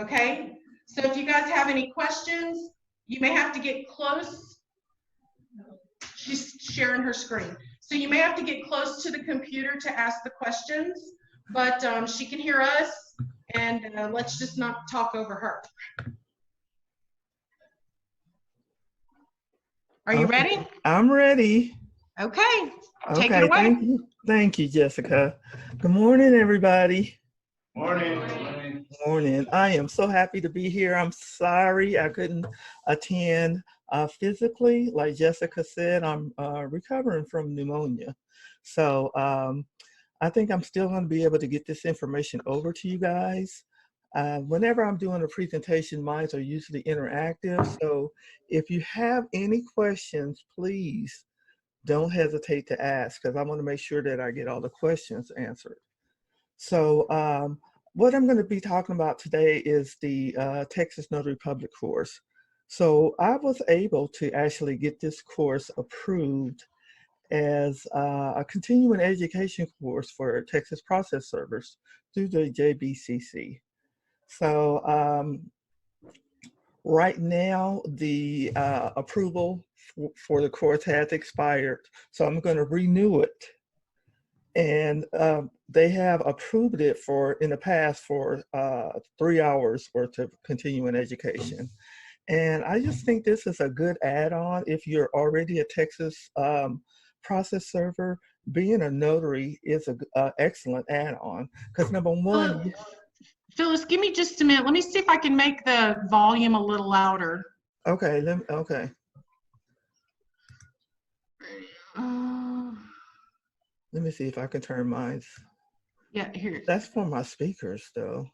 Okay, so if you guys have any questions, you may have to get close. She's sharing her screen. So you may have to get close to the computer to ask the questions, but she can hear us, and let's just not talk over her. Are you ready? I'm ready. Okay, take it away. Thank you. Thank you, Jessica. Good morning, everybody. Morning. Morning. I am so happy to be here. I'm sorry I couldn't attend physically. Like Jessica said, I'm recovering from pneumonia. So I think I'm still going to be able to get this information over to you guys. Whenever I'm doing a presentation, mine are usually interactive. So if you have any questions, please don't hesitate to ask, because I want to make sure that I get all the questions answered. So what I'm going to be talking about today is the Texas Notary Public course. So I was able to actually get this course approved as a continuing education course for Texas process servers through the JBCC. So right now the approval for the course has expired, so I'm going to renew it. And they have approved it in the past for 3 hours worth of continuing education. And I just think this is a good add-on if you're already a Texas process server. Being a notary is an excellent add-on, because number one. Phyllis, give me just a minute. Let me see if I can make the volume a little louder. Okay, okay. Let me see if I can turn mine. Yeah, here. That's for my speakers, though.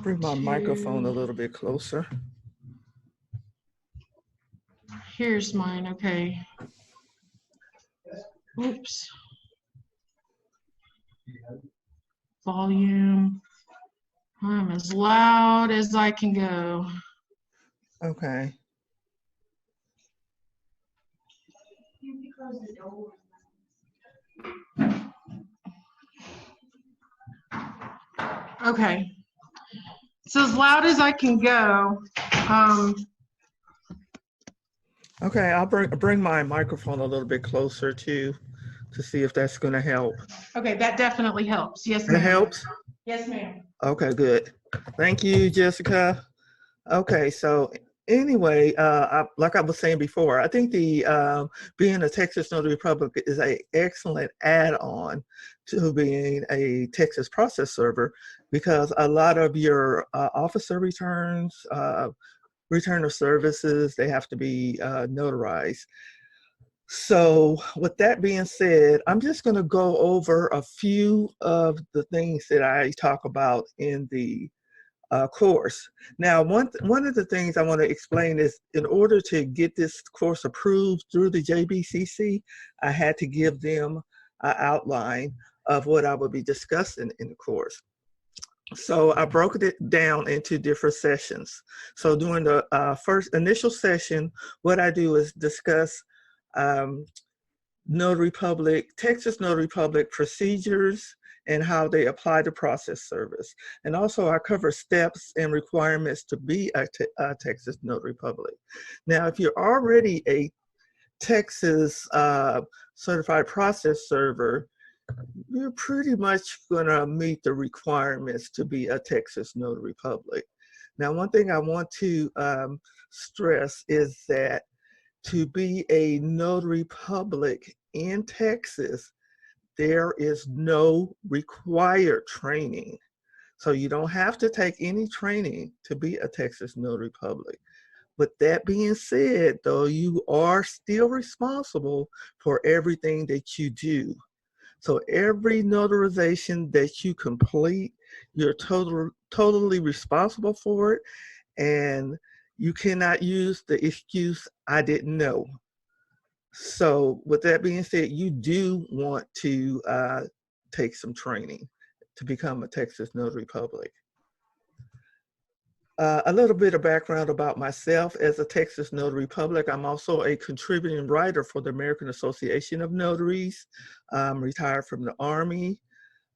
Bring my microphone a little bit closer. Here's mine, okay. Oops. Volume. I'm as loud as I can go. Okay. Okay. So as loud as I can go. Okay, I'll bring my microphone a little bit closer to see if that's going to help. Okay, that definitely helps. Yes, ma'am. It helps? Yes, ma'am. Okay, good. Thank you, Jessica. Okay, so anyway, like I was saying before, I think the being a Texas Notary Public is an excellent add-on to being a Texas process server, because a lot of your officer returns, return of services, they have to be notarized. So with that being said, I'm just going to go over a few of the things that I talk about in the course. Now, one of the things I want to explain is, in order to get this course approved through the JBCC, I had to give them an outline of what I would be discussing in the course. So I broke it down into different sessions. So during the first initial session, what I do is discuss Notary Public, Texas Notary Public procedures and how they apply to process service. And also I cover steps and requirements to be a Texas Notary Public. Now, if you're already a Texas certified process server, you're pretty much gonna meet the requirements to be a Texas Notary Public. Now, one thing I want to stress is that to be a notary public in Texas, there is no required training. So you don't have to take any training to be a Texas Notary Public. With that being said, though, you are still responsible for everything that you do. So every notarization that you complete, you're totally responsible for it, and you cannot use the excuse, "I didn't know." So with that being said, you do want to take some training to become a Texas Notary Public. A little bit of background about myself. As a Texas Notary Public, I'm also a contributing writer for the American Association of Notaries. I'm retired from the Army.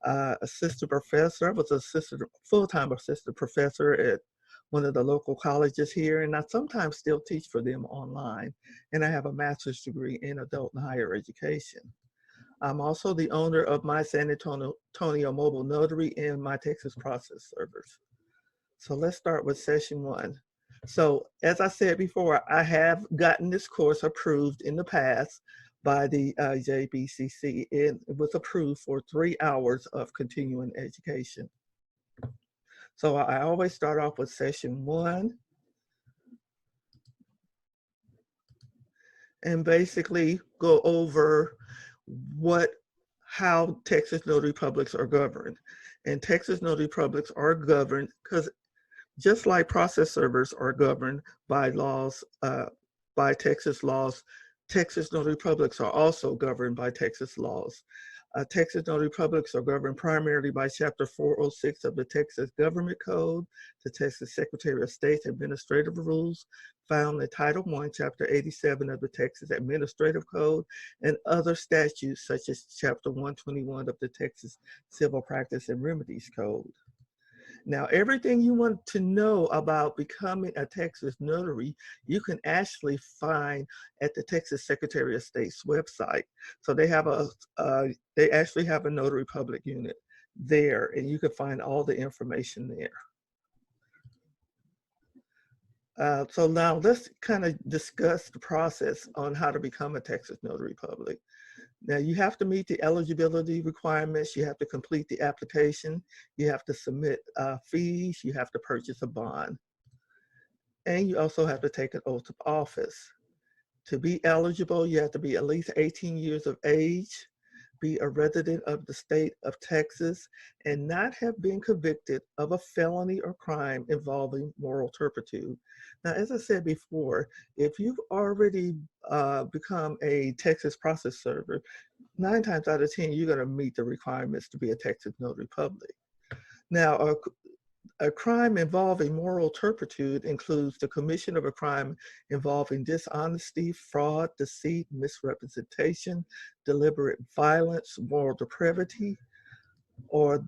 assistant professor. I was full-time assistant professor at one of the local colleges here, and I sometimes still teach for them online. And I have a master's degree in adult and higher education. I'm also the owner of my San Antonio Mobile Notary and my Texas Process Servers. So let's start with session 1. So as I said before, I have gotten this course approved in the past by the JBCC. It was approved for 3 hours of continuing education. So I always start off with session 1 and basically go over how Texas Notary Publics are governed. And Texas Notary Publics are governed because just like process servers are governed by laws, by Texas laws, Texas Notary Publics are also governed by Texas laws. Texas Notary Publics are governed primarily by Chapter 406 of the Texas Government Code, the Texas Secretary of State's Administrative Rules, found in Title I, Chapter 87 of the Texas Administrative Code, and other statutes such as Chapter 121 of the Texas Civil Practice and Remedies Code. Now, everything you want to know about becoming a Texas notary, you can actually find at the Texas Secretary of State's website. So they have they actually have a Notary Public unit there, and you can find all the information there. So now let's kind of discuss the process on how to become a Texas Notary Public. Now you have to meet the eligibility requirements, you have to complete the application, you have to submit fees, you have to purchase a bond, and you also have to take an oath of office. To be eligible, you have to be at least 18 years of age, be a resident of the state of Texas, and not have been convicted of a felony or crime involving moral turpitude. Now, as I said before, if you've already become a Texas process server, 9 times out of 10, you're going to meet the requirements to be a Texas Notary Public. Now, a crime involving moral turpitude includes the commission of a crime involving dishonesty, fraud, deceit, misrepresentation, deliberate violence, moral depravity, or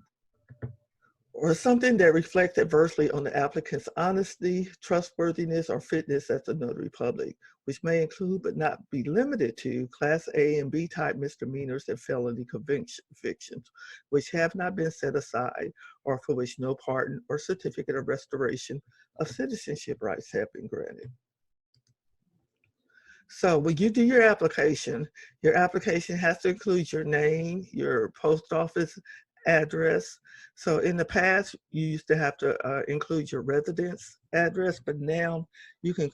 something that reflects adversely on the applicant's honesty, trustworthiness, or fitness as a notary public, which may include but not be limited to Class A and B type misdemeanors and felony convictions, which have not been set aside or for which no pardon or certificate of restoration of citizenship rights have been granted. So when you do your application has to include your name, your post office address. So in the past, you used to have to include your residence address, but now you can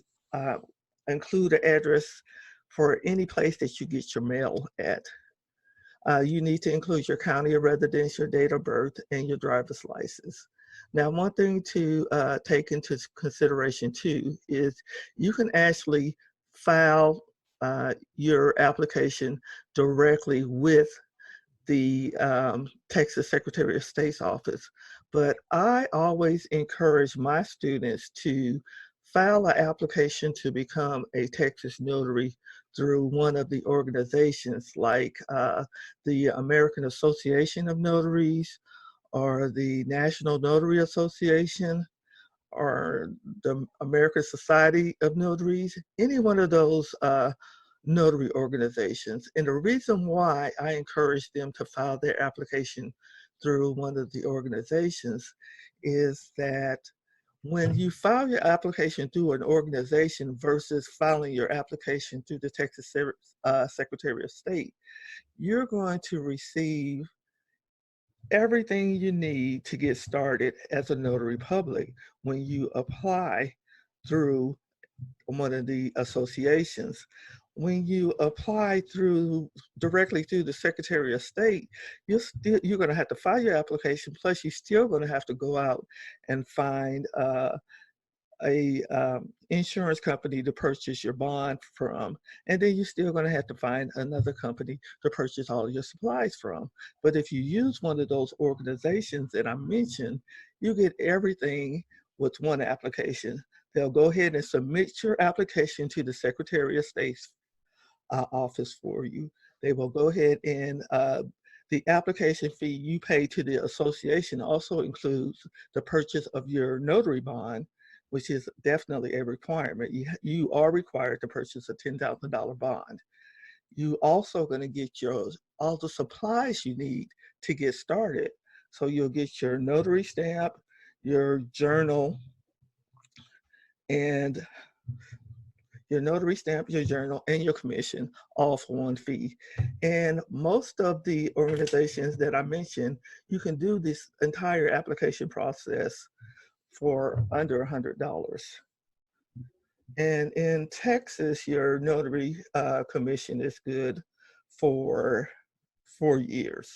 include an address for any place that you get your mail at. You need to include your county of residence, your date of birth, and your driver's license. Now, one thing to take into consideration too is you can actually file your application directly with the Texas Secretary of State's office. But I always encourage my students to file an application to become a Texas notary through one of the organizations like the American Association of Notaries or the National Notary Association or the American Society of Notaries, any one of those notary organizations. And the reason why I encourage them to file their application through one of the organizations is that when you file your application through an organization versus filing your application through the Texas Secretary of State, you're going to receive everything you need to get started as a notary public when you apply through one of the associations. When you apply directly through the Secretary of State, you're going to have to file your application, plus you're still going to have to go out and find a insurance company to purchase your bond from, and then you're still going to have to find another company to purchase all of your supplies from. But if you use one of those organizations that I mentioned, you get everything with one application. They'll go ahead and submit your application to the Secretary of State's office for you. They will go ahead and The application fee you pay to the association also includes the purchase of your notary bond, which is definitely a requirement. You are required to purchase a $10,000 bond. You also going to get all the supplies you need to get started. So you'll get your notary stamp, your journal, and your journal, and your commission, all for one fee. And most of the organizations that I mentioned, you can do this entire application process for under $100. And in Texas, your notary commission is good for 4 years.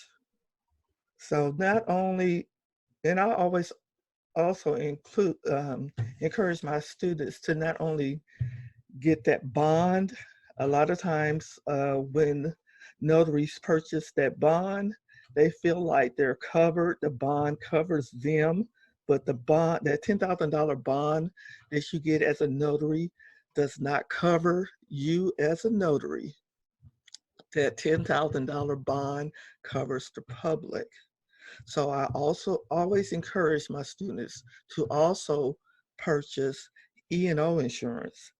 So not only, and I always also encourage my students to not only get that bond. A lot of times when notaries purchase that bond, they feel like they're covered. The bond covers them, but the bond, that $10,000 bond that you get as a notary, does not cover you as a notary. That $10,000 bond covers the public. So I also always encourage my students to also purchase E&O insurance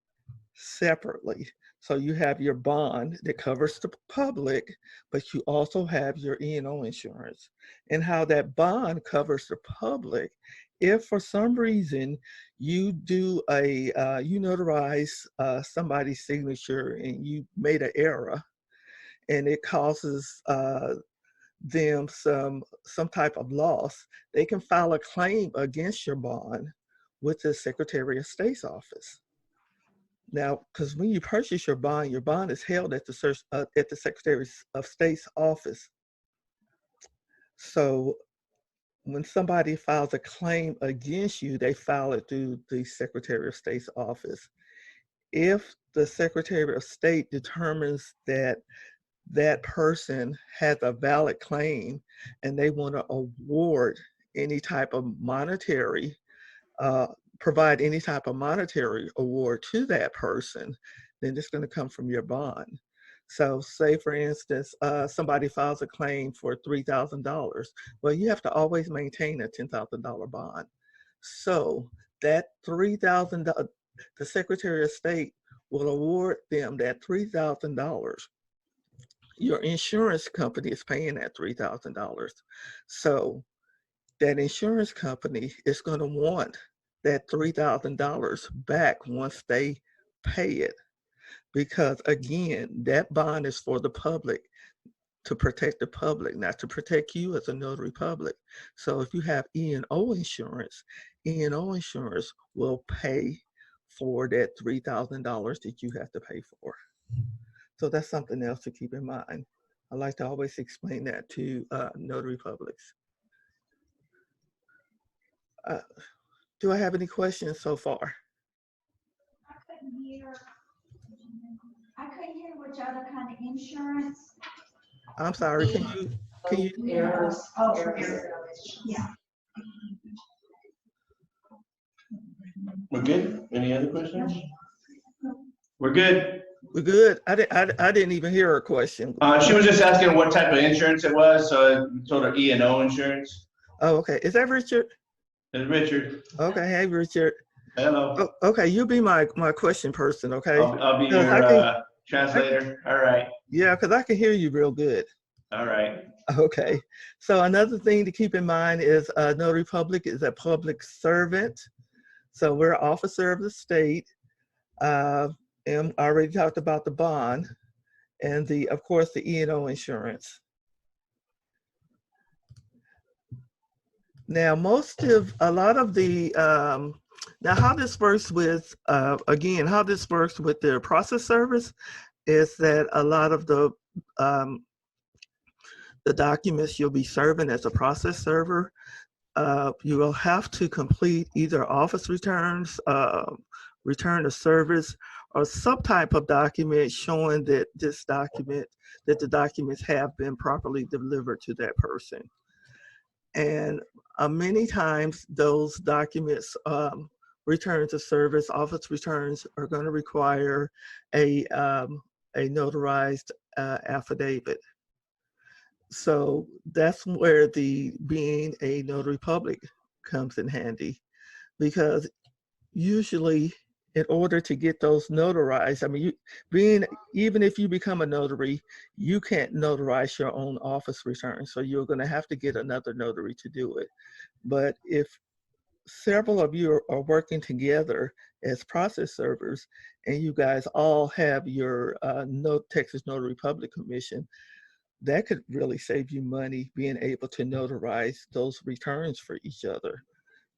separately. So you have your bond that covers the public, but you also have your E&O insurance. And how that bond covers the public, if for some reason you do you notarize somebody's signature and you made an error and it causes them some type of loss, they can file a claim against your bond with the Secretary of State's office. Now, because when you purchase your bond is held at the Secretary of State's office. So when somebody files a claim against you, they file it through the Secretary of State's office. If the Secretary of State determines that that person has a valid claim and they want to award any type of monetary, provide any type of monetary award to that person, then it's going to come from your bond. So say for instance, somebody files a claim for $3,000. Well, you have to always maintain a $10,000 bond. So that $3,000, the Secretary of State will award them that $3,000. Your insurance company is paying that $3,000. So that insurance company is going to want that $3,000 back once they pay it. Because again, that bond is for the public, to protect the public, not to protect you as a notary public. So if you have E&O insurance will pay for that $3,000 that you have to pay for. So that's something else to keep in mind. I like to always explain that to notary publics. Do I have any questions so far? I couldn't hear which other kind of insurance. I'm sorry, can you? Yeah. We're good? Any other questions? We're good. We're good. I didn't even hear her question. She was just asking what type of insurance it was, so I told her E&O insurance. Oh, okay. Is that Richard? And Richard. Okay. Hey, Richard. Hello. Oh, okay. You be my question person, okay? I'll be your translator. All right. Yeah, because I can hear you real good. All right. Okay. So another thing to keep in mind is Notary Public is a public servant. So we're an officer of the state. And I already talked about the bond and of course, the E&O insurance. Now, now how this works with, how this works with their process service is that a lot of the documents you'll be serving as a process server, you will have to complete either office returns, return of service, or some type of document showing that the documents have been properly delivered to that person. And many times those documents, returns of service, office returns, are going to require a notarized affidavit. So that's where the being a notary public comes in handy, because usually in order to get those notarized, I mean, even if you become a notary, you can't notarize your own office return. So you're going to have to get another notary to do it. But if several of you are working together as process servers, and you guys all have your Texas Notary Public commission, that could really save you money being able to notarize those returns for each other.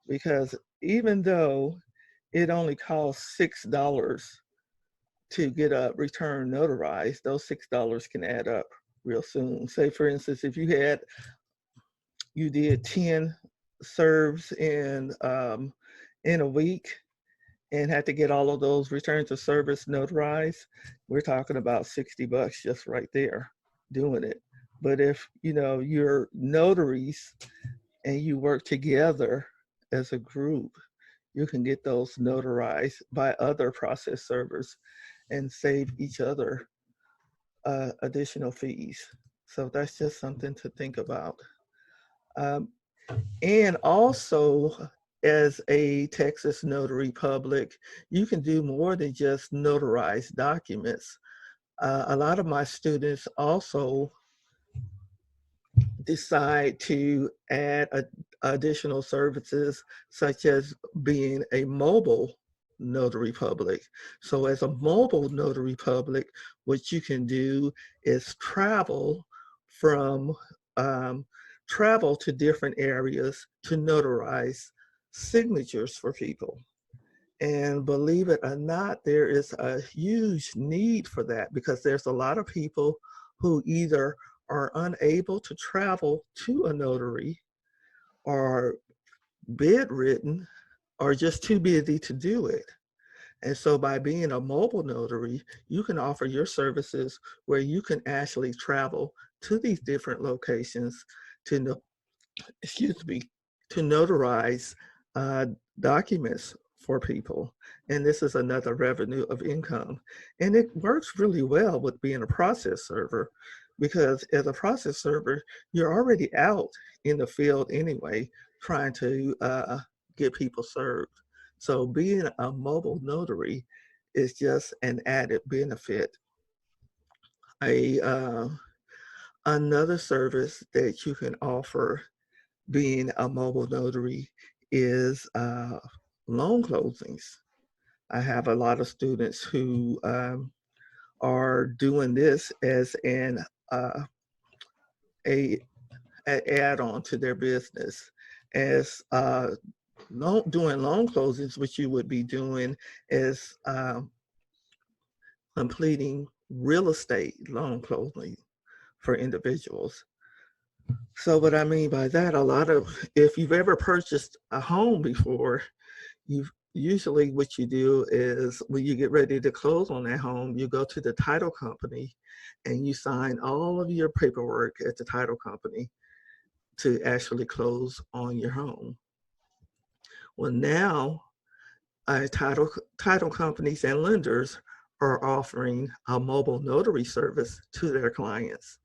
Because even though it only costs $6 to get a return notarized, those $6 can add up real soon. Say, for instance, if you did 10 serves in a week and had to get all of those returns of service notarized, we're talking about $60 just right there doing it. But if you're notaries and you work together as a group, you can get those notarized by other process servers and save each other additional fees. So that's just something to think about. And also, as a Texas Notary Public, you can do more than just notarize documents. A lot of my students also decide to add additional services, such as being a mobile notary public. So as a mobile notary public, what you can do is travel to different areas to notarize signatures for people. And believe it or not, there is a huge need for that, because there's a lot of people who either are unable to travel to a notary, or bedridden, or just too busy to do it. And so by being a mobile notary, you can offer your services where you can actually travel to these different locations to notarize documents for people. And this is another revenue of income. And it works really well with being a process server, because as a process server, you're already out in the field anyway, trying to get people served. So being a mobile notary is just an added benefit. Another service that you can offer being a mobile notary is loan closings. I have a lot of students who are doing this as an add-on to their business, as doing loan closings. What you would be doing is completing real estate loan closing for individuals. So what I mean by that, if you've ever purchased a home before, usually what you do is when you get ready to close on that home, you go to the title company and you sign all of your paperwork at the title company to actually close on your home. Well, now title companies and lenders are offering a mobile notary service to their clients.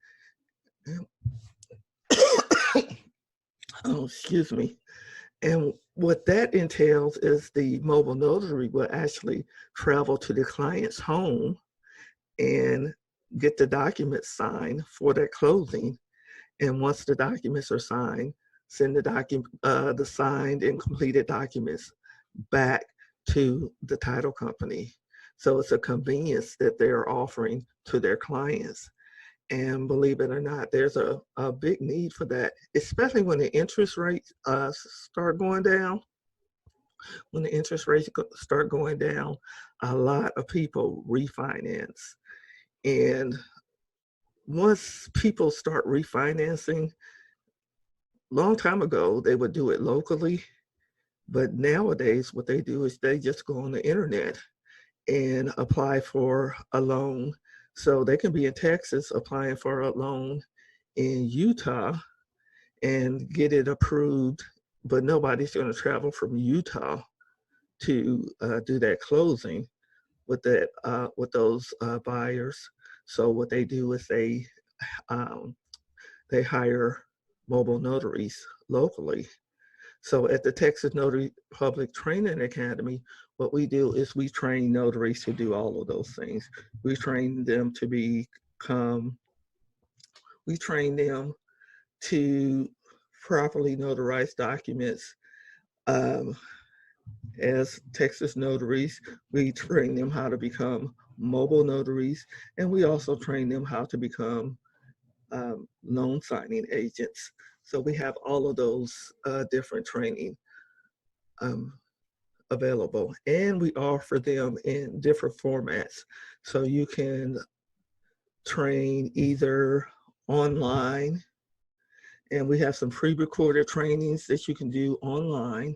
Oh, excuse me. And what that entails is the mobile notary will actually travel to the client's home and get the documents signed for that closing. And once the documents are signed, send the signed and completed documents back to the title company. So it's a convenience that they're offering to their clients. And believe it or not, there's a big need for that, especially when the interest rates start going down. When the interest rates start going down, a lot of people refinance. And once people start refinancing, long time ago, they would do it locally. But nowadays, what they do is they just go on the internet and apply for a loan. So they can be in Texas applying for a loan in Utah and get it approved, but nobody's going to travel from Utah to do that closing with those buyers. So what they do is they they hire mobile notaries locally. So at the Texas Notary Public Training Academy, what we do is we train notaries to do all of those things. We train them to properly notarize documents. As Texas notaries, we train them how to become mobile notaries, and we also train them how to become loan signing agents. So we have all of those different training available, and we offer them in different formats. So you can train either online, and we have some pre-recorded trainings that you can do online,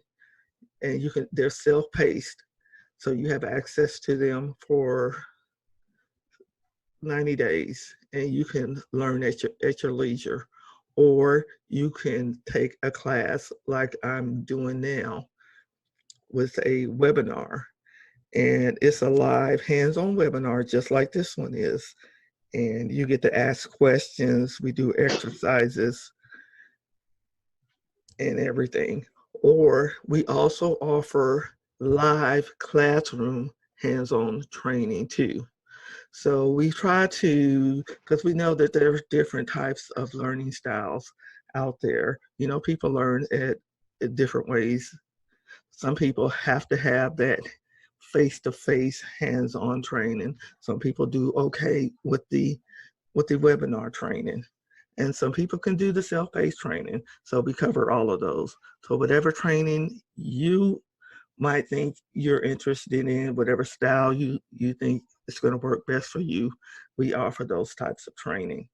and they're self-paced. So you have access to them for 90 days, and you can learn at your leisure, or you can take a class like I'm doing now with a webinar, and it's a live hands-on webinar just like this one is, and you get to ask questions. We do exercises and everything. Or we also offer live classroom hands-on training too. So we try to, because we know that there are different types of learning styles out there. You know, people learn at different ways. Some people have to have that face-to-face hands-on training. Some people do okay with the webinar training. And some people can do the self-paced training. So we cover all of those. So whatever training you might think you're interested in, whatever style you think is going to work best for you, we offer those types of training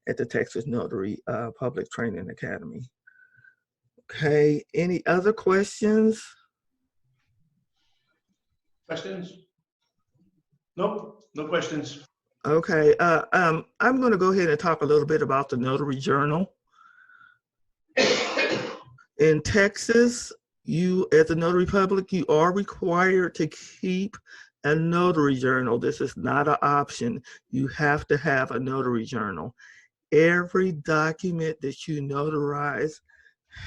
at the Texas Notary Public Training Academy. Okay, any other questions? Questions? Nope, no questions. Okay, I'm going to go ahead and talk a little bit about the Notary Journal. In Texas, you, as a Notary Public, you are required to keep a Notary Journal. This is not an option. You have to have a Notary Journal. Every document that you notarize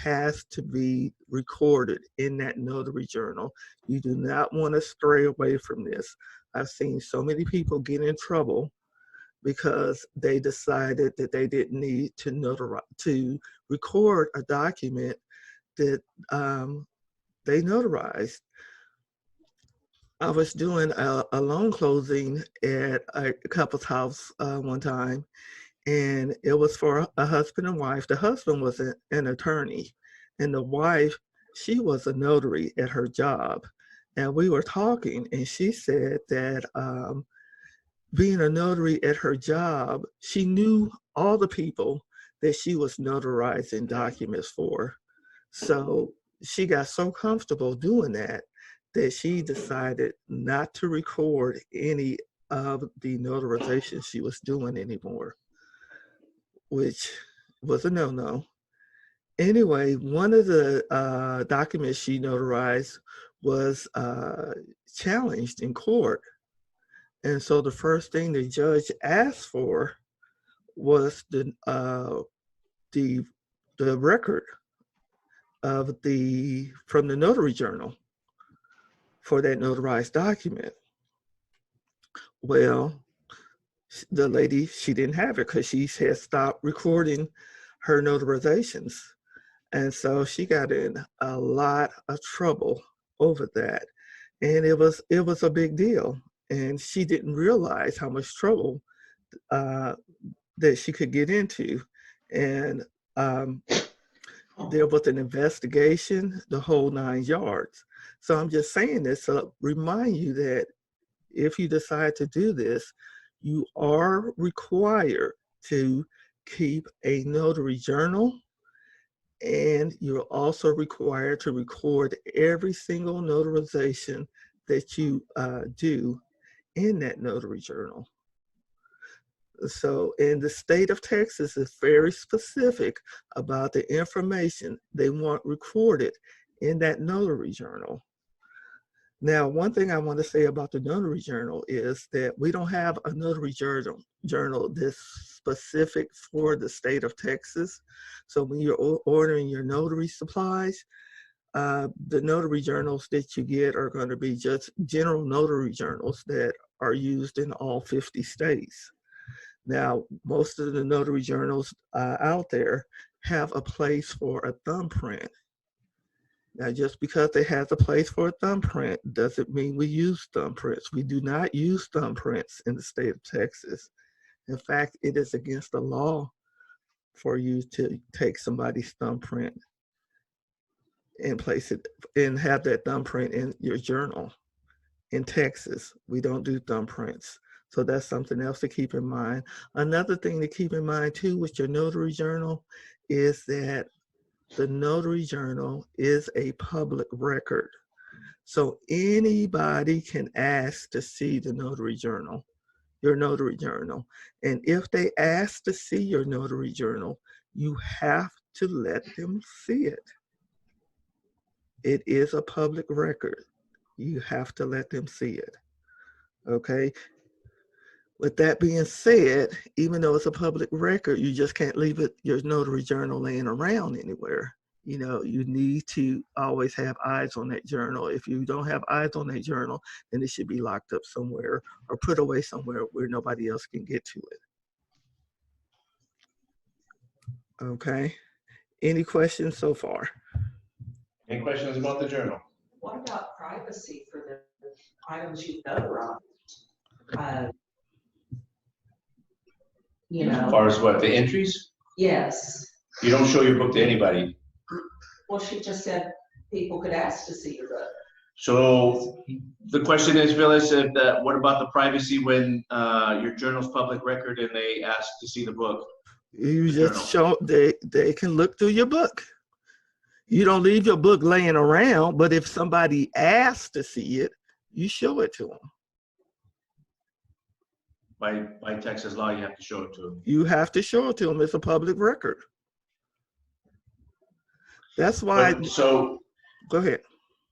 has to be recorded in that Notary Journal. You do not want to stray away from this. I've seen so many people get in trouble because they decided that they didn't need to record a document that they notarized. I was doing a loan closing at a couple's house one time, and it was for a husband and wife. The husband was an attorney, and the wife, she was a notary at her job. And we were talking, and she said that being a notary at her job, she knew all the people that she was notarizing documents for. So she got so comfortable doing that she decided not to record any of the notarization she was doing anymore, which was a no-no. Anyway, one of the documents she notarized was challenged in court. And so the first thing the judge asked for was the record of from the Notary Journal for that notarized document. Well, the lady, she didn't have it because she had stopped recording her notarizations. And so she got in a lot of trouble over that. And it was a big deal. And she didn't realize how much trouble that she could get into. And there was an investigation, the whole 9 yards. So I'm just saying this to remind you that if you decide to do this, you are required to keep a Notary Journal, and you're also required to record every single notarization that you do in that Notary Journal. So, in the state of Texas is very specific about the information they want recorded in that Notary Journal. Now, one thing I want to say about the Notary Journal is that we don't have a Notary Journal that's specific for the state of Texas. So when you're ordering your notary supplies, the notary journals that you get are going to be just general notary journals that are used in all 50 states. Now, most of the notary journals out there have a place for a thumbprint. Now, just because it has a place for a thumbprint doesn't mean we use thumbprints. We do not use thumbprints in the state of Texas. In fact, it is against the law for you to take somebody's thumbprint and place it and have that thumbprint in your journal. In Texas, we don't do thumbprints. So that's something else to keep in mind. Another thing to keep in mind too with your notary journal is that the Notary Journal is a public record. So anybody can ask to see the Notary Journal, your Notary Journal. And if they ask to see your Notary Journal, you have to let them see it. It is a public record. You have to let them see it. Okay? With that being said, even though it's a public record, you just can't leave it, your Notary Journal laying around anywhere. You know, you need to always have eyes on that journal. If you don't have eyes on that journal, then it should be locked up somewhere or put away somewhere where nobody else can get to it. Okay. Any questions so far? Any questions about the journal? What about privacy for the items you notarize? You As know, far as what, the entries? yes. You don't show your book to anybody. Well, she just said people could ask to see your book. So the question is, Phyllis, what about the privacy when your journal's public record and they ask to see the book? You just show, they can look through your book. You don't leave your book laying around, but if somebody asks to see it, you show it to them. By Texas law, you have to show it to them. You have to show it to them. It's a public record. That's why. So go ahead.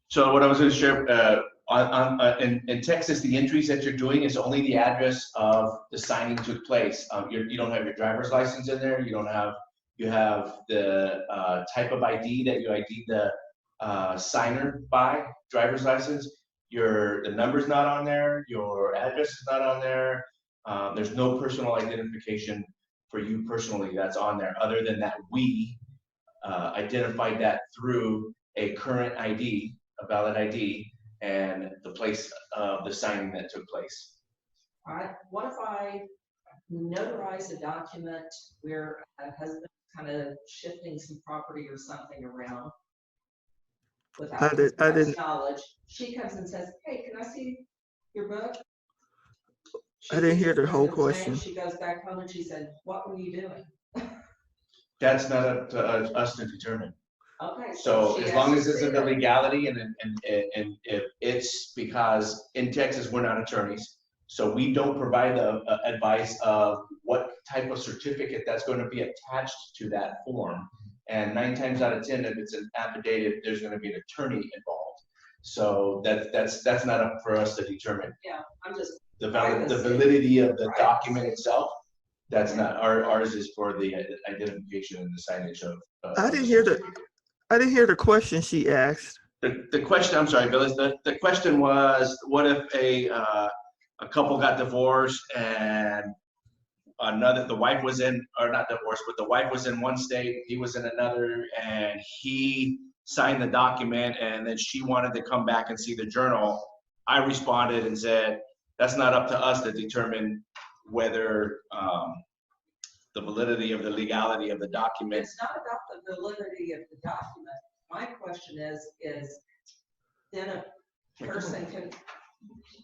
So what I was going to share, in Texas, the entries that you're doing is only the address of the signing took place. You don't have your driver's license in there. You have the type of ID that you ID the signer by, driver's license. The number's not on there. Your address is not on there. There's no personal identification for you personally that's on there, other than that we identified that through a current ID, a valid ID, and the place of the signing that took place. All right, what if I notarize a document where a husband kind of shifting some property or something around without his wife's knowledge? She comes and says, hey, can I see your book? I didn't hear the whole question. She goes back home and she said, what were you doing? That's not up to us to determine. Okay. So as long as it's in the legality and if it's because in Texas, we're not attorneys. So we don't provide the advice of what type of certificate that's going to be attached to that form. And 9 times out of 10, if it's an affidavit, there's going to be an attorney involved. So that's not up for us to determine. Yeah, I'm just. The validity of the document itself, that's not, ours is for the identification and the signage of. I didn't hear the question she asked. The question, I'm sorry, Billy, the question was, what if a couple got divorced and the wife was in, or not divorced, but the wife was in one state, he was in another, and he signed the document and then she wanted to come back and see the journal. I responded and said, that's not up to us to determine whether the validity of the legality of the document. It's not about the validity of the document. My question is then a person can.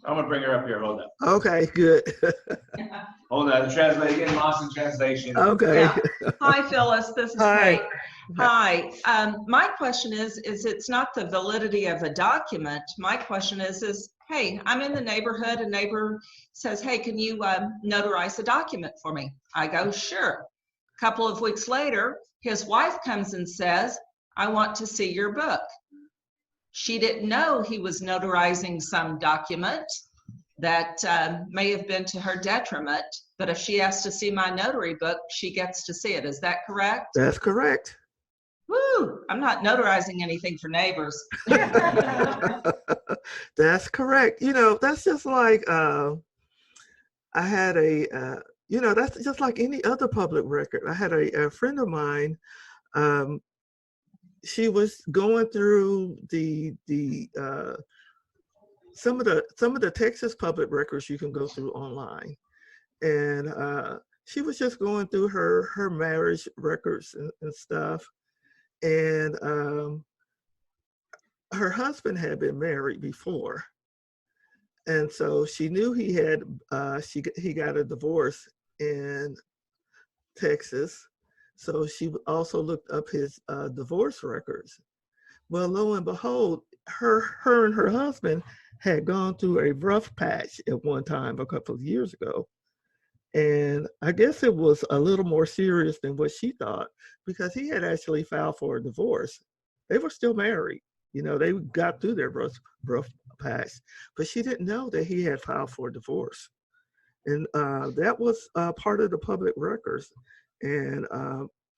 I'm gonna bring her up here, hold up. Okay, good. Hold on, getting lost in translation. Okay. Yeah. Hi, Phyllis, this is Hi. Kate. Hi, my question is it's not the validity of a document. My question is, hey, I'm in the neighborhood, a neighbor says, hey, can you notarize a document for me? I go, sure. A couple of weeks later, his wife comes and says, I want to see your book. She didn't know he was notarizing some document that may have been to her detriment, but if she asks to see my notary book, she gets to see it. Is that correct? That's correct. Woo! I'm not notarizing anything for neighbors. That's correct. You know, that's just like I had you know, that's just like any other public record. I had a friend of mine. She was going through some of the Texas public records you can go through online, and she was just going through her marriage records and stuff, and her husband had been married before, and so she knew he had he got a divorce in Texas, so she also looked up his divorce records. Well, lo and behold, her and her husband had gone through a rough patch at one time a couple of years ago. And I guess it was a little more serious than what she thought, because he had actually filed for a divorce. They were still married. You know, they got through their rough patch, but she didn't know that he had filed for a divorce. And that was part of the public records. And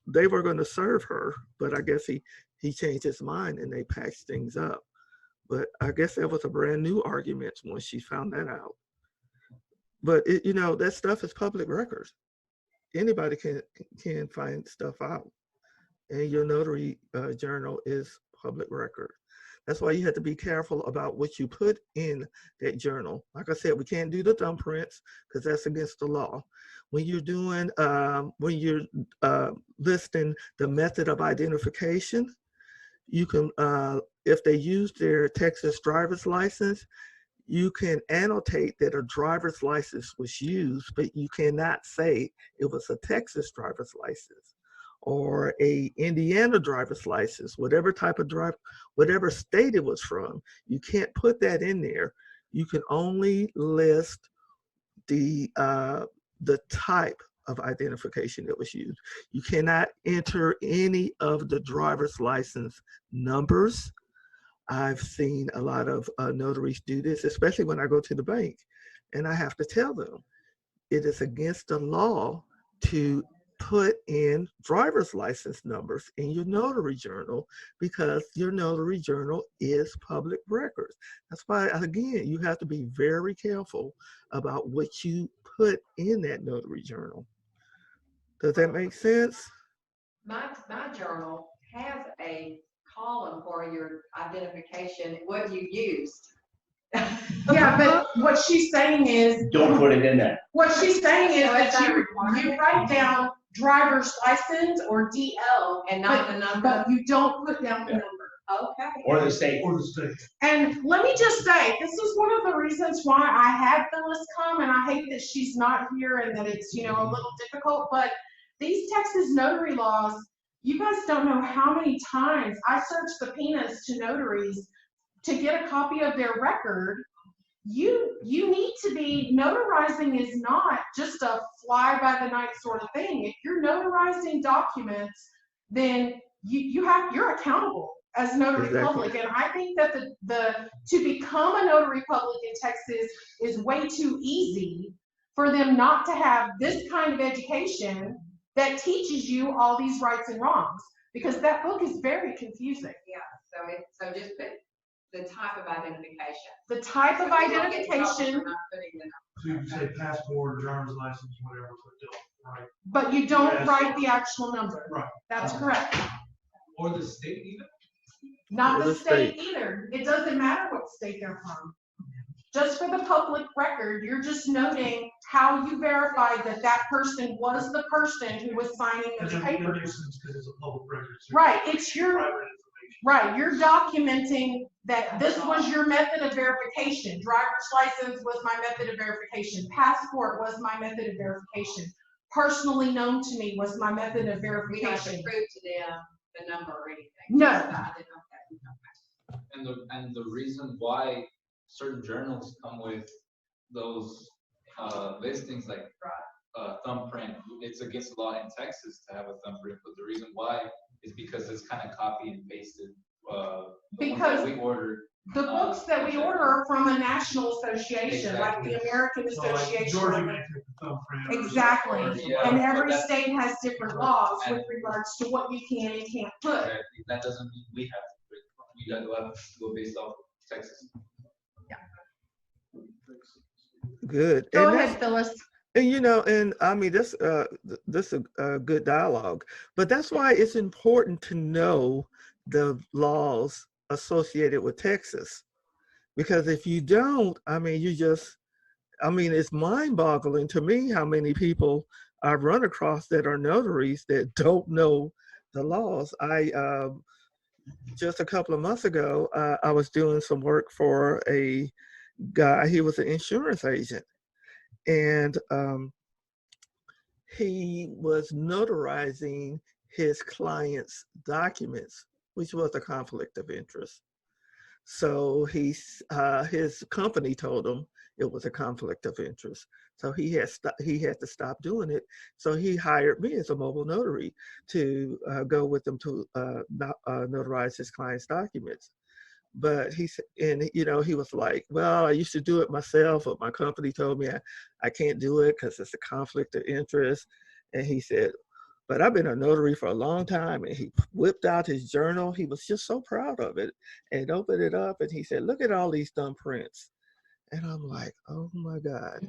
they were going to serve her, but I guess he changed his mind and they patched things up. But I guess that was a brand new argument when she found that out. But you know, that stuff is public records. Anybody can find stuff out, and your notary journal is public record. That's why you have to be careful about what you put in that journal. Like I said, we can't do the thumbprints because that's against the law. When you're doing, listing the method of identification, you can, if they use their Texas driver's license, you can annotate that a driver's license was used, but you cannot say it was a Texas driver's license or a Indiana driver's license, whatever type of whatever state it was from. You can't put that in there. You can only list the type of identification that was used. You cannot enter any of the driver's license numbers. I've seen a lot of notaries do this, especially when I go to the bank, and I have to tell them it is against the law to put in driver's license numbers in your notary journal, because your notary journal is public records. That's why, again, you have to be very careful about what you put in that notary journal. Does that make sense? My journal has a column for your identification, what you used. Yeah, but what she's saying is, Don't put it in there. what she's saying is So it's that not you required? write down driver's license or DL, And not the number? but you don't put down the Yeah. number. Okay. Or the state. And let me just say, this is one of the reasons why I had Phyllis come, and I hate that she's not here and that it's, you know, a little difficult, but these Texas notary laws, you guys don't know how many times I search subpoenas to notaries to get a copy of their record. You need to be, notarizing is not just a fly by the night sort of thing. If you're notarizing documents, then you're accountable as notary Exactly. public. And I think that to become a notary public in Texas is way too easy for them not to have this kind of education that teaches you all these rights and wrongs, because that book is very confusing. So just put the type of identification. The type of So you don't get in trouble for identification, not putting the number. So you can say passport, driver's license, whatever, but don't, right? but you don't Yes. write the actual number. Right. That's correct. Or the state even? Not Or the the state state. either. It doesn't matter what state they're from. Just for the public record, you're just noting how you verified that that person was the person who was signing those That papers. makes sense because it's a public record. so Right, it's your, private information. right, you're documenting that this was your method of verification. Driver's license was my method of verification. Passport was my method of verification. Personally known to me was my method of We don't have to verification. prove to them the number or anything. No. Just the identification. And the reason why certain journals come with those listings like thumbprint, it's against the law in Texas to have a thumbprint, but the reason why is because it's kind of copy and pasted Because We ordered. the books that we order are from a national association, like the Exactly. American So like Georgia Association. may take the thumbprint. or Exactly. something. Yeah. And but every that's- state has different laws with And- regards to what you can and can't put. Exactly. That doesn't mean we have to. We got to have to go based off of Texas. Good. Go And ahead, Phyllis. And you know, and I mean, this is a good dialogue, but that's why it's important to know the laws associated with Texas, because if you don't, I mean, it's mind-boggling to me how many people I've run across that are notaries that don't know the laws. Just a couple of months ago, I was doing some work for a guy. He was an insurance agent. And he was notarizing his client's documents, which was a conflict of interest. So his company told him it was a conflict of interest. So he had to stop doing it. So he hired me as a mobile notary to go with him to notarize his client's documents. But he was like, well, I used to do it myself, but my company told me I can't do it because it's a conflict of interest. And he said, but I've been a notary for a long time. And he whipped out his journal. He was just so proud of it and opened it up. And he said, look at all these thumbprints. And I'm like, oh my God.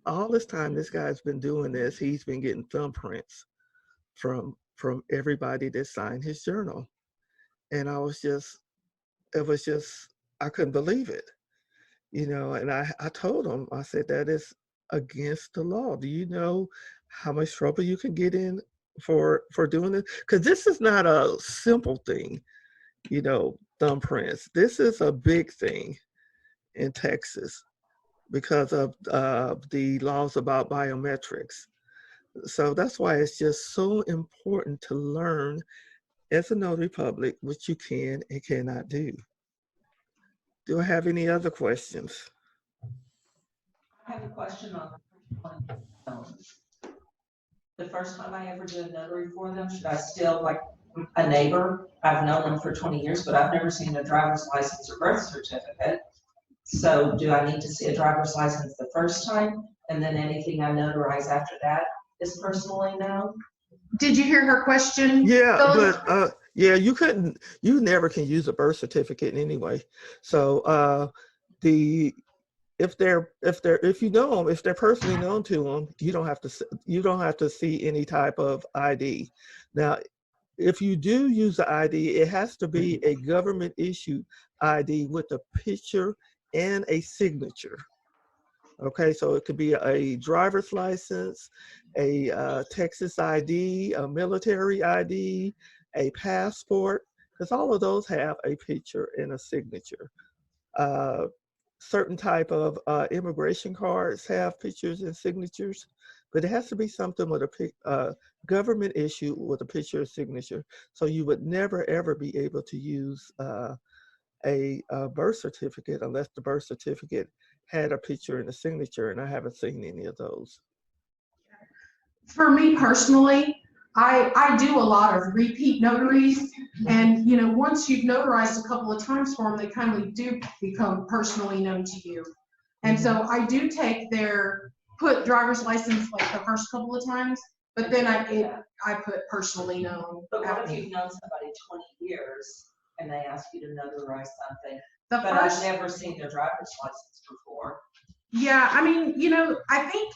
All this time this guy's been doing this, he's been getting thumbprints from everybody that signed his journal. And I couldn't believe it, and I told him, I said, that is against the law. Do you know how much trouble you can get in for doing this? Because this is not a simple thing, thumbprints. This is a big thing in Texas because of the laws about biometrics. So that's why it's just so important to learn as a notary public what you can and cannot do. Do I have any other questions? I have a question on the first time I ever do a notary for them, should I still, like a neighbor, I've known them for 20 years, but I've never seen a driver's license or birth certificate. So do I need to see a driver's license the first time, and then anything I notarize after that is personally known? Did you hear her question? Yeah, Phyllis? but you never can use a birth certificate anyway. So if you know them, if they're personally known to them, you don't have to see any type of ID. Now, if you do use the ID, it has to be a government issued ID with a picture and a signature. Okay, so it could be a driver's license, a Texas ID, a military ID, a passport, because all of those have a picture and a signature. Certain type of immigration cards have pictures and signatures, but it has to be something with a government issue with a picture and signature. So you would never ever be able to use a birth certificate unless the birth certificate had a picture and a signature, and I haven't seen any of those. For me personally, I do a lot of repeat notaries, and once you've notarized a couple of times for them, they kind of do become personally known to you. And so I do put driver's license like the first couple of times, but then I put personally known. But what if you've known somebody 20 years and they ask you to notarize something, but I've never seen their driver's license before? Yeah, I mean, I think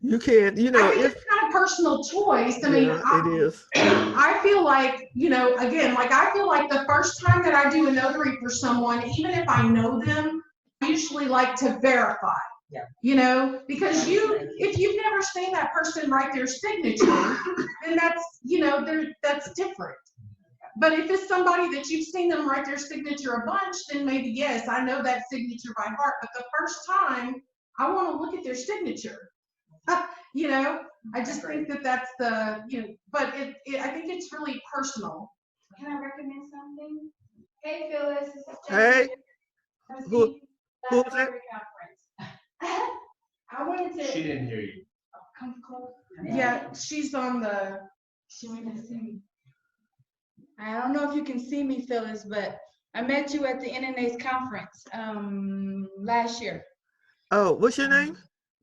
You can't, I think it's kind of personal choice. I mean, it is. I feel like, again, like I feel like the first time that I do a notary for someone, even if I know them, I usually like to verify. Yeah. Because if you've never seen that person write their signature, then that's, that's different. But if it's somebody that you've seen them write their signature a bunch, then maybe, yes, I know that signature by heart. But the first time, I want to look at their signature. I just think that that's the, but I think it's really personal. Can I recommend something? Hey, Phyllis. This is Hey, who's that? I wanted to She didn't hear you. come close. Yeah, she's on the She may not see me. I don't know if you can see me, Phyllis, but I met you at the NNA's conference last year. Oh, what's your name?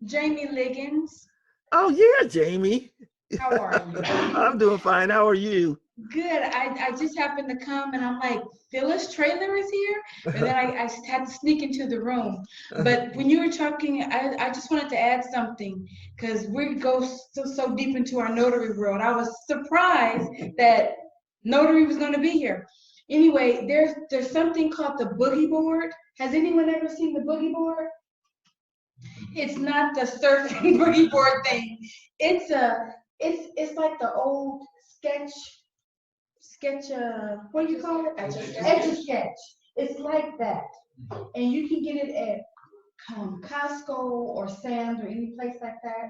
Jamie Liggins. Oh, yeah, Jamie. How are you? I'm doing fine. How are you? Good. I just happened to come and I'm like, Phyllis Trailer is here? And then I had to sneak into the room. But when you were talking, I just wanted to add something because we go so deep into our notary world. I was surprised that notary was going to be here. Anyway, there's something called the boogie board. Has anyone ever seen the boogie board? It's not the surfing boogie board thing. It's like the old sketch, what do you call it? Etch-a-sketch. It's like that. And you can get it at Costco or Sam's or any place like that.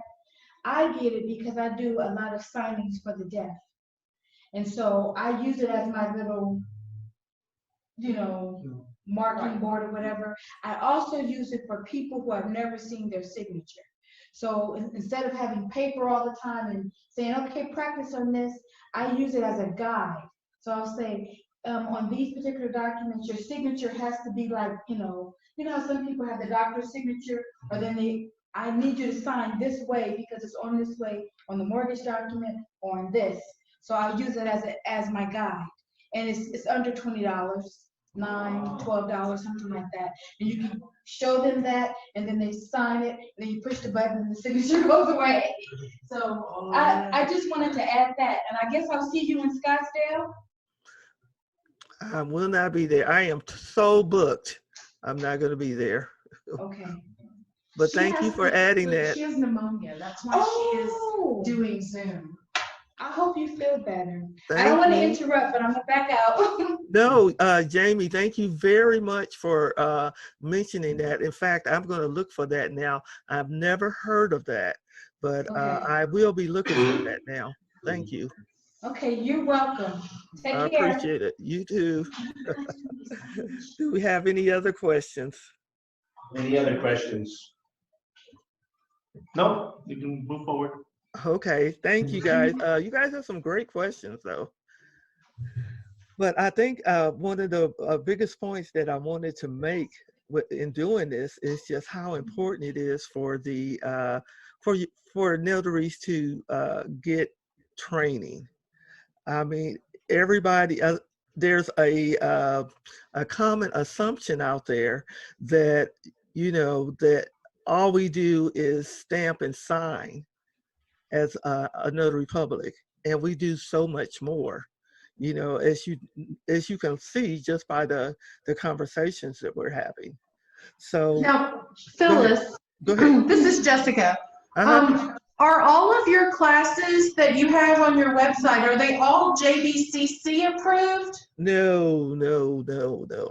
I get it because I do a lot of signings for the deaf. And so I use it as my little, marking board or whatever. I also use it for people who have never seen their signature. So instead of having paper all the time and saying, okay, practice on this, I use it as a guide. So I'll say, on these particular documents, your signature has to be like, how some people have the doctor's signature, or then I need you to sign this way because it's on this way on the mortgage document or on this. So I'll use it as my guide. And it's under $20, $9, $12, something like that. And you can show them that, and then they sign it, and then you push the button and the signature goes away. So I just wanted to add that. And I guess I'll see you in Scottsdale. I will not be there. I am so booked. I'm not going to be there. Okay. But thank you for adding that. She has pneumonia. That's why she is doing Zoom. I hope you feel better. I Thank don't want to you. interrupt, but I'm going to back out. No, Jamie, thank you very much for mentioning that. In fact, I'm going to look for that now. I've never heard of that, but Okay. I will be looking for that now. Thank you. Okay, you're welcome. Take I care. appreciate it. You too. Do we have any other questions? Any other questions? No, you can move forward. Okay, thank you guys. You guys have some great questions though. But I think one of the biggest points that I wanted to make in doing this is just how important it is for the for notaries to get training. I mean, everybody. There's a common assumption out there that that all we do is stamp and sign as a notary public, and we do so much more. As you can see just by the conversations that we're having. So Now, Phyllis, go ahead. this is Jessica. Are all of your classes that you have on your website, are they all JBCC approved? No.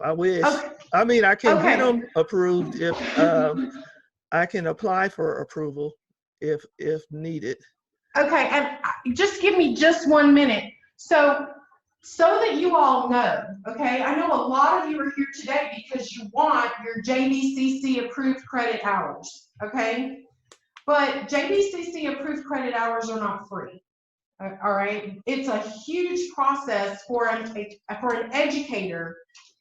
I wish. Okay. I mean, I can get them approved if I can apply for approval if needed. Okay, and just give me just 1 minute. So that you all know, okay, I know a lot of you are here today because you want your JBCC approved credit hours, okay? But JBCC approved credit hours are not free, all right? It's a huge process for an educator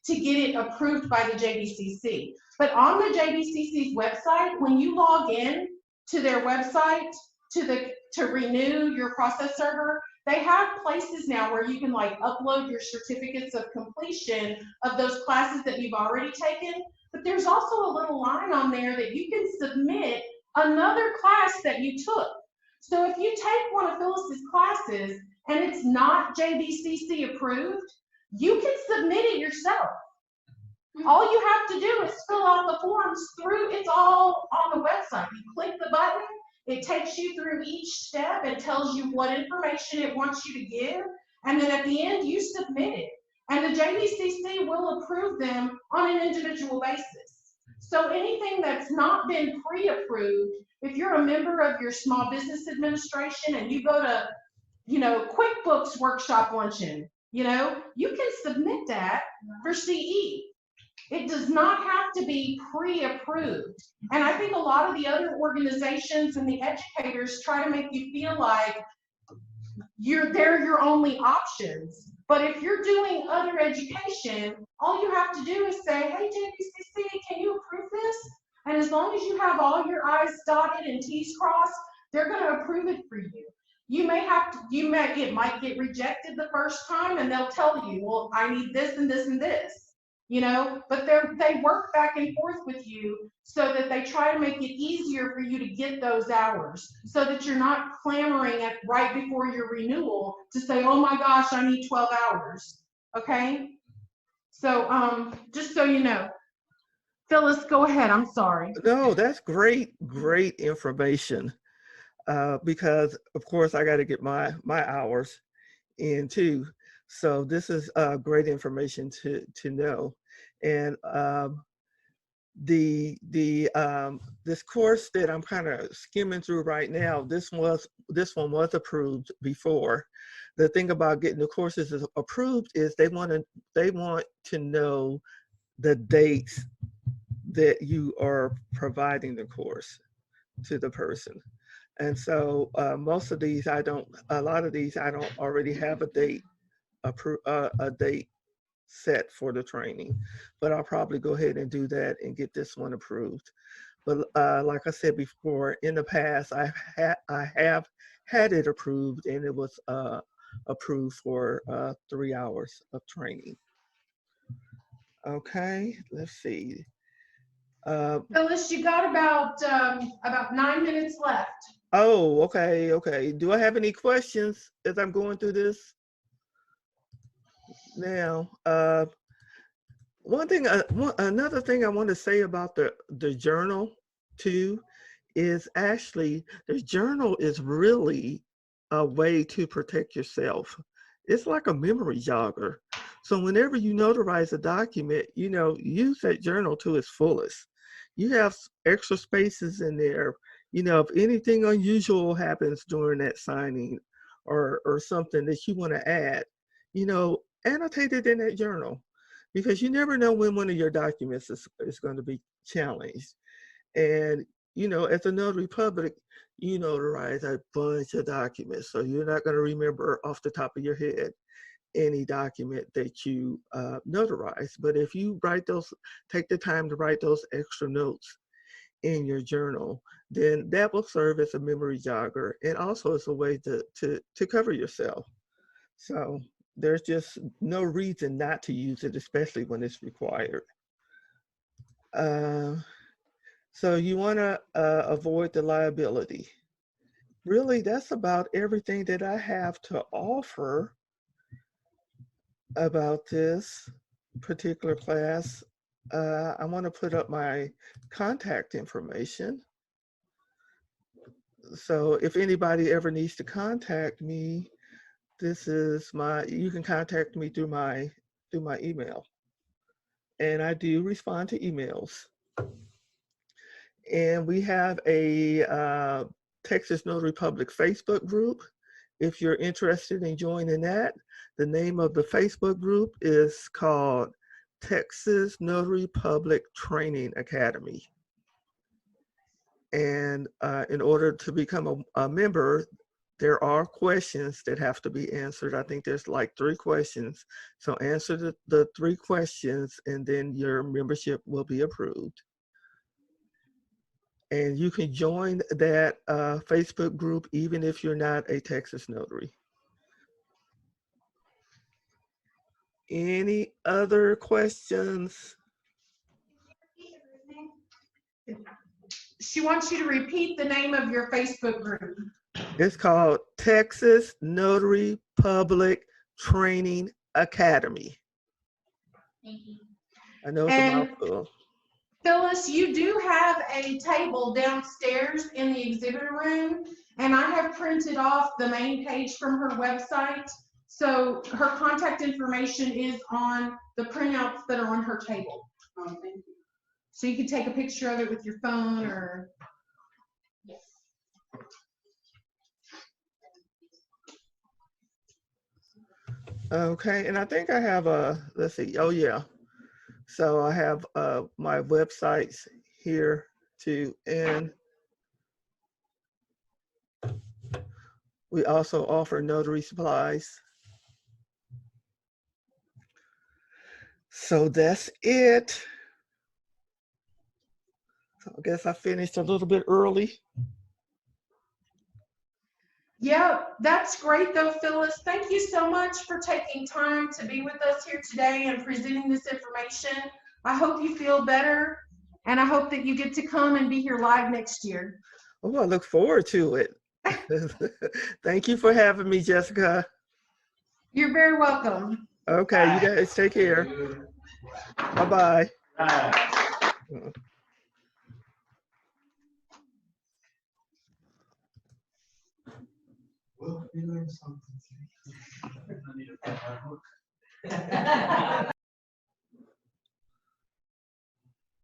to get it approved by the JBCC. But on the JBCC's website, when you log in to their website to renew your process server, they have places now where you can upload your certificates of completion of those classes that you've already taken. But there's also a little line on there that you can submit another class that you took. So if you take one of Phyllis's classes and it's not JBCC approved, you can submit it yourself. All you have to do is fill out the forms it's all on the website. You click the button, it takes you through each step and tells you what information it wants you to give. And then at the end, you submit it. And the JBCC will approve them on an individual basis. So anything that's not been pre-approved, if you're a member of your small business administration and you go to, QuickBooks workshop luncheon, you can submit that for CE. It does not have to be pre-approved. And I think a lot of the other organizations and the educators try to make you feel like they're your only options. But if you're doing other education, all you have to do is say, hey, JBCC, can you approve this? And as long as you have all your I's dotted and T's crossed, they're going to approve it for you. It might get rejected the first time, and they'll tell you, well, I need this and this and this, but they work back and forth with you so that they try to make it easier for you to get those hours, so that you're not clamoring at right before your renewal to say, oh my gosh, I need 12 hours. Okay. So, just so you know, Phyllis, go ahead. I'm sorry. No, that's great information. Because of course I got to get my hours in too. So this is great information to know. And this course that I'm kind of skimming through right now, this one was approved before. The thing about getting the courses approved is they want to know the dates that you are providing the course to the person. And so most of these, a lot of these, I don't already have a date set for the training, but I'll probably go ahead and do that and get this one approved. But like I said before, in the past, I have had it approved, and it was approved for 3 hours of training. Okay, let's see. Phyllis, you got about 9 minutes left. Oh, okay. Do I have any questions as I'm going through this? Now, another thing I want to say about the journal too is actually the journal is really a way to protect yourself. It's like a memory jogger. So whenever you notarize a document, use that journal to its fullest. You have extra spaces in there. If anything unusual happens during that signing or something that you want to add, annotate it in that journal, because you never know when one of your documents is going to be challenged. And, as a notary public, you notarize a bunch of documents. So you're not going to remember off the top of your head any document that you notarize. But if you take the time to write those extra notes in your journal, then that will serve as a memory jogger, and also as a way to cover yourself. So there's just no reason not to use it, especially when it's required. So you want to avoid the liability. Really, that's about everything that I have to offer about this particular class. I want to put up my contact information. So if anybody ever needs to contact me, you can contact me through my email. And I do respond to emails. And we have a Texas Notary Public Facebook group. If you're interested in joining that, the name of the Facebook group is called Texas Notary Public Training Academy. And in order to become a member, there are questions that have to be answered. I think there's like 3 questions. So answer the 3 questions, and then your membership will be approved. And you can join that Facebook group even if you're not a Texas notary. Any other questions? She wants you to repeat the name of your Facebook group. It's called Texas Notary Public Training Academy. Thank you. I know it's a mouthful. Phyllis, you do have a table downstairs in the exhibitor room, and I have printed off the main page from her website. So her contact information is on the printouts that are on her table. Oh, thank you. So you can take a picture of it with your phone or. Yes. Okay, and I think I have let's see, oh yeah. So I have my websites here too, and We also offer notary supplies. So that's it. So I guess I finished a little bit early. Yeah, that's great though, Phyllis. Thank you so much for taking time to be with us here today and presenting this information. I hope you feel better, and I hope that you get to come and be here live next year. Oh, I look forward to it. Thank you for having me, Jessica. You're very welcome. Okay, you guys take care. Bye-bye. Well, you learned something. I need to find my book.